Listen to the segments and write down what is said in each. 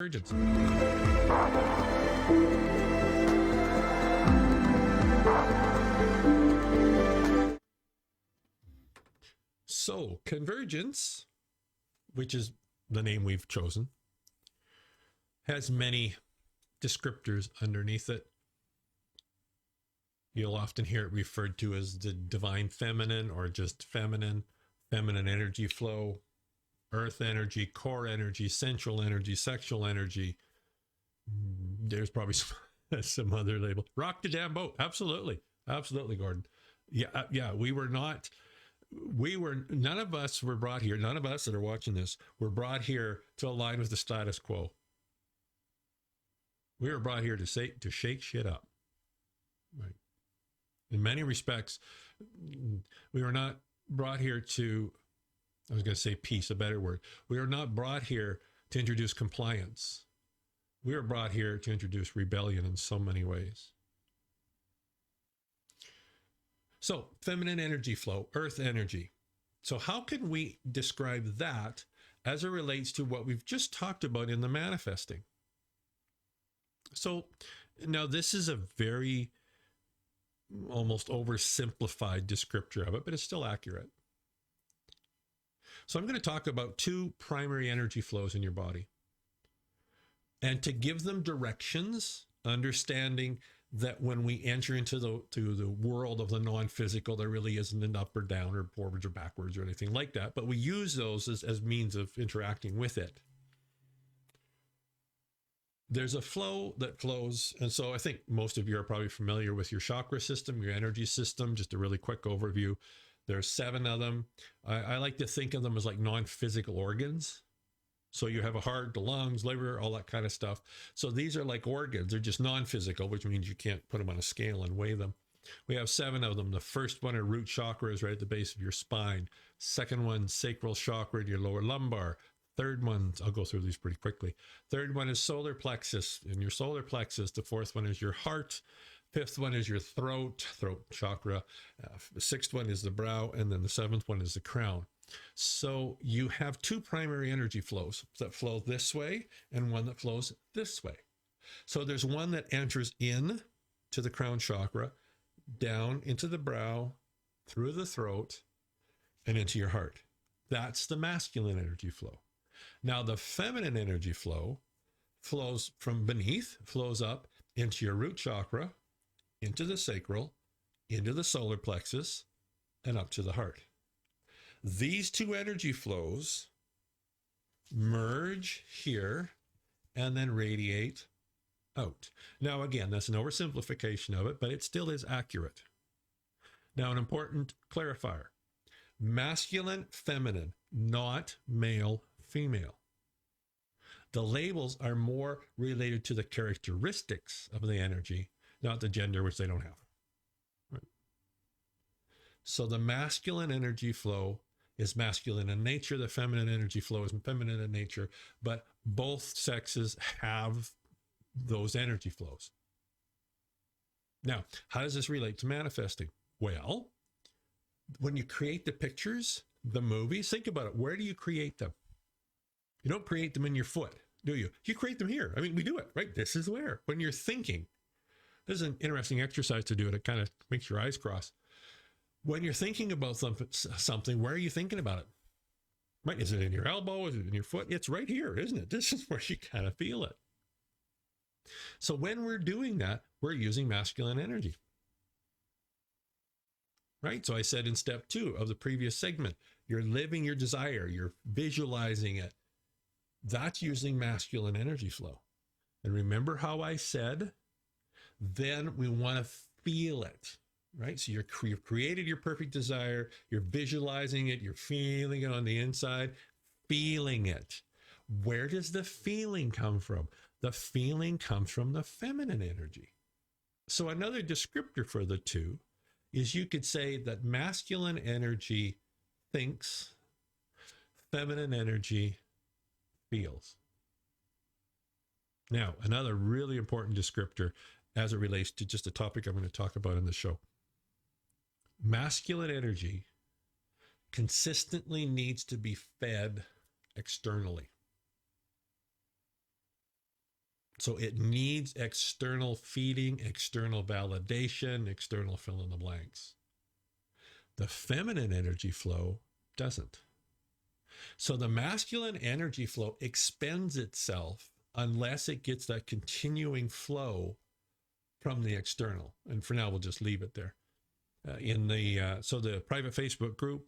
convergence. So convergence, which is the name we've chosen, has many descriptors underneath it. You'll often hear it referred to as the divine feminine or just feminine energy flow, earth energy, core energy, sensual energy, sexual energy. There's probably some other label. Rock the damn boat. Absolutely. Absolutely, Gordon. Yeah. None of us were brought here. None of us that are watching this were brought here to align with the status quo. We were brought here to shake shit up. Right. In many respects, we were not brought here to, I was going to say peace, a better word. We are not brought here to introduce compliance. We are brought here to introduce rebellion in so many ways. So, feminine energy flow, earth energy. So how can we describe that as it relates to what we've just talked about in the manifesting? So now this is a very almost oversimplified descriptor of it, but it's still accurate. So I'm going to talk about two primary energy flows in your body. And to give them directions, understanding that when we enter into the world of the non-physical, there really isn't an up or down or forwards or backwards or anything like that. But we use those as means of interacting with it. There's a flow that flows. And so I think most of you are probably familiar with your chakra system, your energy system. Just a really quick overview. There's 7 of them. I like to think of them as like non-physical organs. So you have a heart, the lungs, liver, all that kind of stuff. So these are like organs. They're just non-physical, which means you can't put them on a scale and weigh them. We have 7 of them. The first one, a root chakra, is right at the base of your spine. Second one, sacral chakra in your lower lumbar. Third one, I'll go through these pretty quickly. Third one is solar plexus in your solar plexus. The fourth one is your heart. Fifth one is your throat chakra. The sixth one is the brow. And then the 7th one is the crown. So you have 2 primary energy flows that flow this way and one that flows this way. So there's one that enters in to the crown chakra, down into the brow, through the throat, and into your heart. That's the masculine energy flow. Now the feminine energy flow flows from beneath, flows up into your root chakra, into the sacral, into the solar plexus, and up to the heart. These 2 energy flows merge here and then radiate out. Now, again, that's an oversimplification of it, but it still is accurate. Now, an important clarifier. Masculine, feminine, not male, female. The labels are more related to the characteristics of the energy, not the gender, which they don't have. Right. So the masculine energy flow is masculine in nature. The feminine energy flow is feminine in nature, but both sexes have those energy flows. Now, how does this relate to manifesting? Well, when you create the pictures, the movies, think about it. Where do you create them? You don't create them in your foot, do you? You create them here. I mean, we do it, right? This is where. When you're thinking, this is an interesting exercise to do, and it kind of makes your eyes cross. When you're thinking about something, where are you thinking about it? Right? Is it in your elbow? Is it in your foot? It's right here, isn't it? This is where you kind of feel it. So when we're doing that, we're using masculine energy. Right? So I said in step 2 of the previous segment, you're living your desire, you're visualizing it. That's using masculine energy flow. And remember how I said, then we want to feel it, right? So you've created your perfect desire, you're visualizing it, you're feeling it on the inside, feeling it. Where does the feeling come from? The feeling comes from the feminine energy. So another descriptor for the two is you could say that masculine energy thinks, feminine energy feels. Now, another really important descriptor as it relates to just a topic I'm going to talk about in the show. Masculine energy consistently needs to be fed externally. So it needs external feeding, external validation, external fill in the blanks. The feminine energy flow doesn't. So the masculine energy flow expends itself unless it gets that continuing flow from the external. And for now, we'll just leave it there. So the private Facebook group,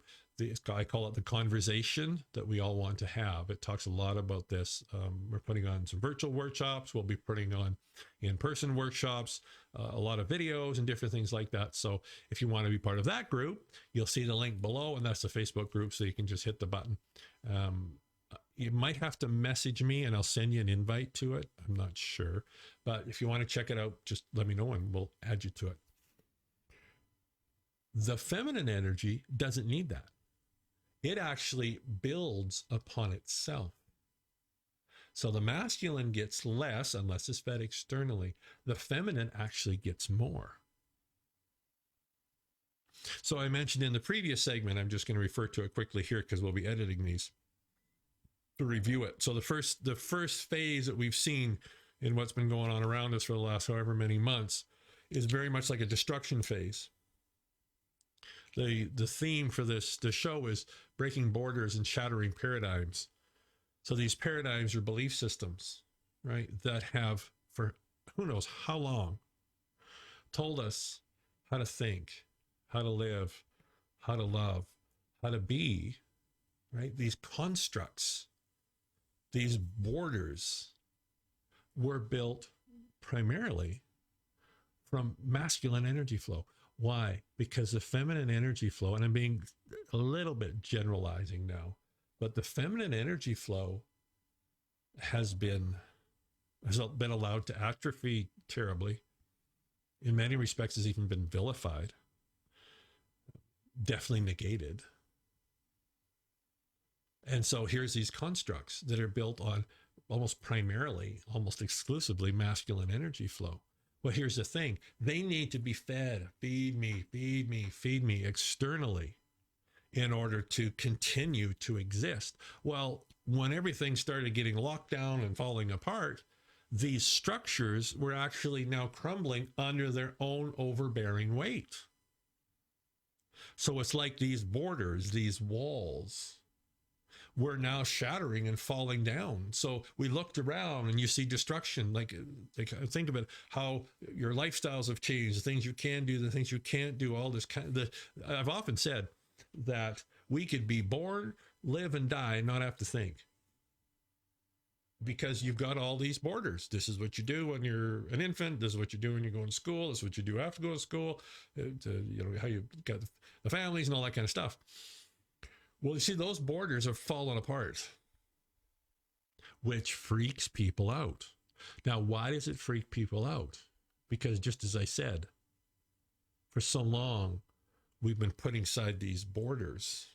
I call it the conversation that we all want to have. It talks a lot about this. We're putting on some virtual workshops. We'll be putting on in-person workshops, a lot of videos and different things like that. So if you want to be part of that group, you'll see the link below, and that's the Facebook group. So you can just hit the button. You might have to message me and I'll send you an invite to it. I'm not sure, but if you want to check it out, just let me know and we'll add you to it. The feminine energy doesn't need that. It actually builds upon itself. So the masculine gets less unless it's fed externally. The feminine actually gets more. So I mentioned in the previous segment, I'm just going to refer to it quickly here because we'll be editing these to review it. So the first phase that we've seen in what's been going on around us for the last however many months is very much like a destruction phase. The theme for the show is breaking borders and shattering paradigms. So these paradigms are belief systems, right, that have, for who knows how long, told us how to think, how to live, how to love, how to be, right? These constructs, these borders were built primarily from masculine energy flow. Why? Because the feminine energy flow, and I'm being a little bit generalizing now, but the feminine energy flow has been allowed to atrophy terribly. In many respects, has even been vilified, definitely negated. And so here's these constructs that are built on almost primarily, almost exclusively masculine energy flow. Well, here's the thing. They need to be fed. Feed me, feed me, feed me externally in order to continue to exist. Well, when everything started getting locked down and falling apart, these structures were actually now crumbling under their own overbearing weight. So it's like these borders, these walls, were now shattering and falling down. So we looked around and you see destruction. Like think of it, how your lifestyles have changed, the things you can do, the things you can't do, all this kind of, I've often said that we could be born, live and die and not have to think. Because you've got all these borders. This is what you do when you're an infant. This is what you do when you're going to school. This is what you do after going to school. How you got the families and all that kind of stuff. Well, you see, those borders have fallen apart, which freaks people out. Now, why does it freak people out? Because just as I said, for so long, we've been putting aside these borders,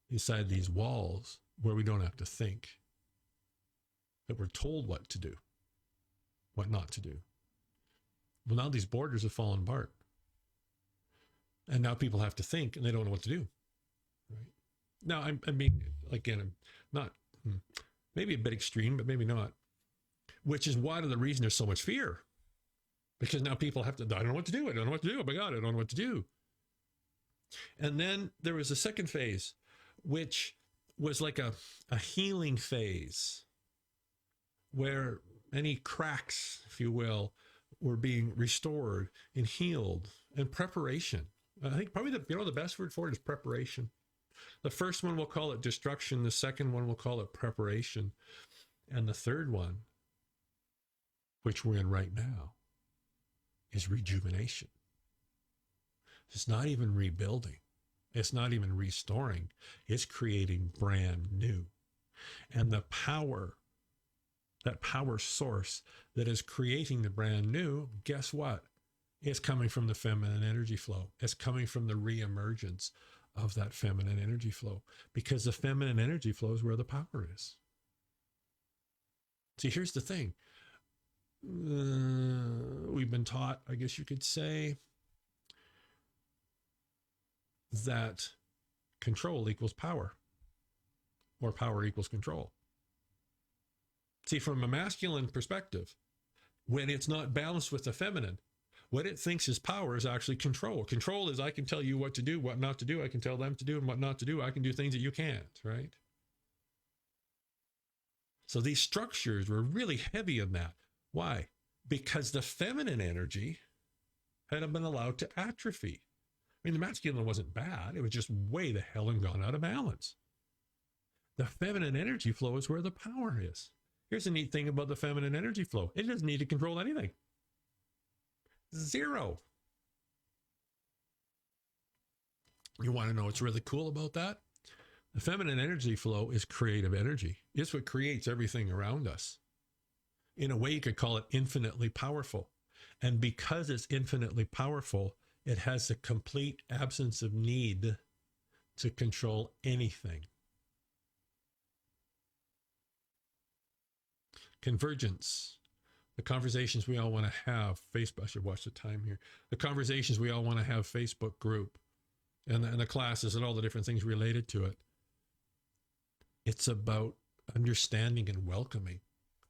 inside these walls, where we don't have to think, that we're told what to do, what not to do. Well, now these borders have fallen apart. And now people have to think, and they don't know what to do. Right. Now, I mean, again, I'm not, maybe a bit extreme, but maybe not, which is one of the reasons there's so much fear, because now people have to, I don't know what to do. I don't know what to do. Oh my God, I don't know what to do. And then there was a second phase, which was like a healing phase where any cracks, if you will, were being restored and healed, and preparation. I think probably the best word for it is preparation. The first one, we'll call it destruction. The second one, we'll call it preparation. And the third one, which we're in right now, is rejuvenation. It's not even rebuilding. It's not even restoring. It's creating brand new. And the power, that power source that is creating the brand new, guess what? It's coming from the feminine energy flow. It's coming from the reemergence of that feminine energy flow, because the feminine energy flow is where the power is. See, here's the thing. We've been taught, I guess you could say, that control equals power, or power equals control. See, from a masculine perspective, when it's not balanced with the feminine, what it thinks is power is actually control. Control is I can tell you what to do, what not to do. I can tell them to do and what not to do. I can do things that you can't, right? So these structures were really heavy in that. Why? Because the feminine energy had been allowed to atrophy. I mean, the masculine wasn't bad. It was just way the hell and gone out of balance. The feminine energy flow is where the power is. Here's the neat thing about the feminine energy flow. It doesn't need to control anything. Zero. You want to know what's really cool about that? The feminine energy flow is creative energy. It's what creates everything around us. In a way, you could call it infinitely powerful. And because it's infinitely powerful, it has a complete absence of need to control anything. Convergence. The conversations we all want to have, Facebook, I should watch the time here. The conversations we all want to have, Facebook group, and the classes and all the different things related to it. It's about understanding and welcoming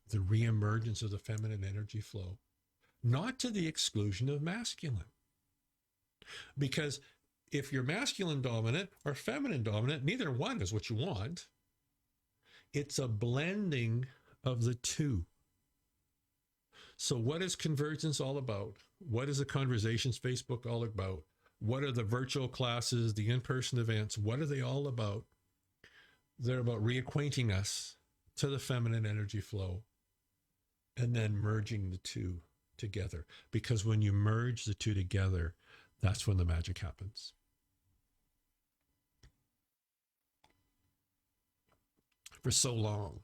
the reemergence of the feminine energy flow, not to the exclusion of masculine. Because if you're masculine dominant or feminine dominant, neither one is what you want. It's a blending of the two. So what is convergence all about? What is the conversations Facebook all about? What are the virtual classes, the in-person events? What are they all about? They're about reacquainting us to the feminine energy flow and then merging the two together. Because when you merge the two together, that's when the magic happens. For so long,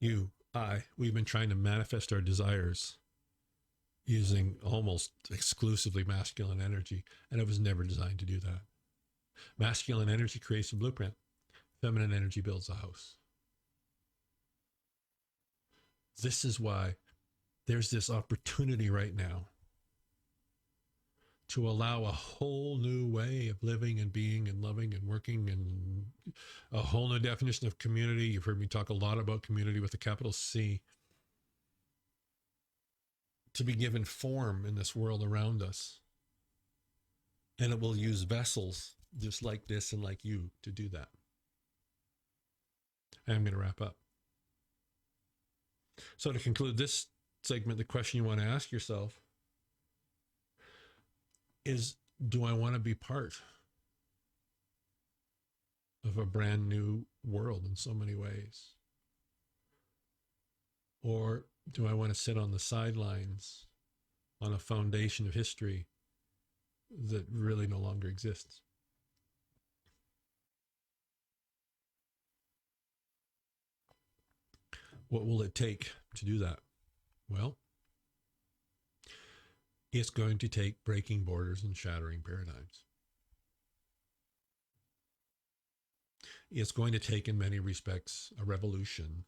we've been trying to manifest our desires using almost exclusively masculine energy, and it was never designed to do that. Masculine energy creates a blueprint. Feminine energy builds a house. This is why there's this opportunity right now to allow a whole new way of living and being and loving and working, and a whole new definition of community. You've heard me talk a lot about community with a capital C, to be given form in this world around us. And it will use vessels just like this and like you to do that. I'm going to wrap up. So to conclude this segment, the question you want to ask yourself is, do I want to be part of a brand new world in so many ways? Or do I want to sit on the sidelines on a foundation of history that really no longer exists? What will it take to do that? Well, it's going to take breaking borders and shattering paradigms. It's going to take, in many respects, a revolution.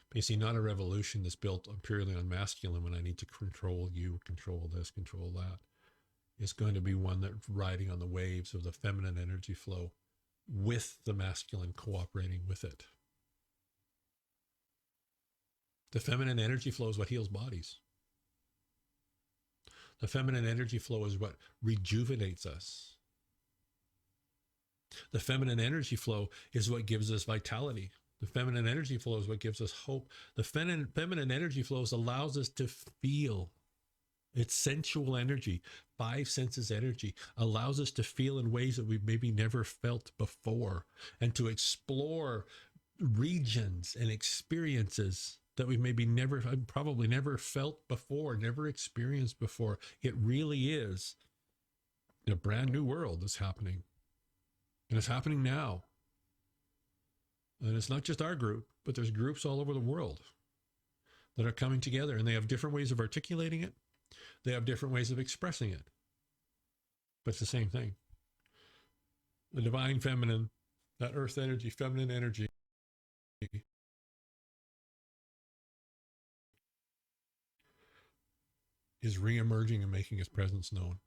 But you see, not a revolution that's built purely on masculine, when I need to control you, control this, control that. It's going to be one that's riding on the waves of the feminine energy flow with the masculine cooperating with it. The feminine energy flow is what heals bodies. The feminine energy flow is what rejuvenates us. The feminine energy flow is what gives us vitality. The feminine energy flow is what gives us hope. The feminine energy flows allows us to feel. It's sensual energy, 5 senses energy, allows us to feel in ways that we've maybe never felt before, and to explore regions and experiences that we've probably never felt before, never experienced before. It really is a brand new world that's happening. And it's happening now. And it's not just our group, but there's groups all over the world that are coming together, and they have different ways of articulating it. They have different ways of expressing it. But it's the same thing. The divine feminine, that earth energy, feminine energy, is reemerging and making its presence known.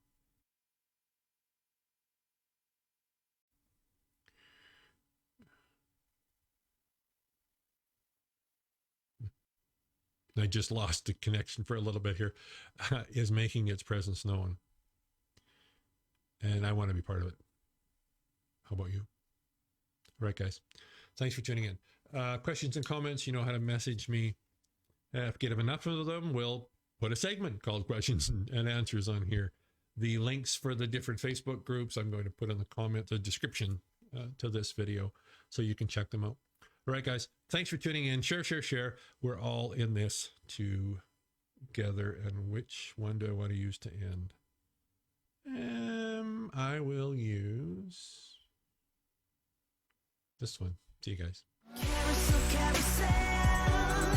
I just lost the connection for a little bit here, is making its presence known. And I want to be part of it. How about you? All right, guys. Thanks for tuning in. Questions and comments, you know how to message me. If you get enough of them, we'll put a segment called Questions and Answers on here. The links for the different Facebook groups, I'm going to put in the description to this video so you can check them out. All right, guys. Thanks for tuning in. Share, share, share. We're all in this together. And which one do I want to use to end? I will use this one. See you guys. Carousel, carousel.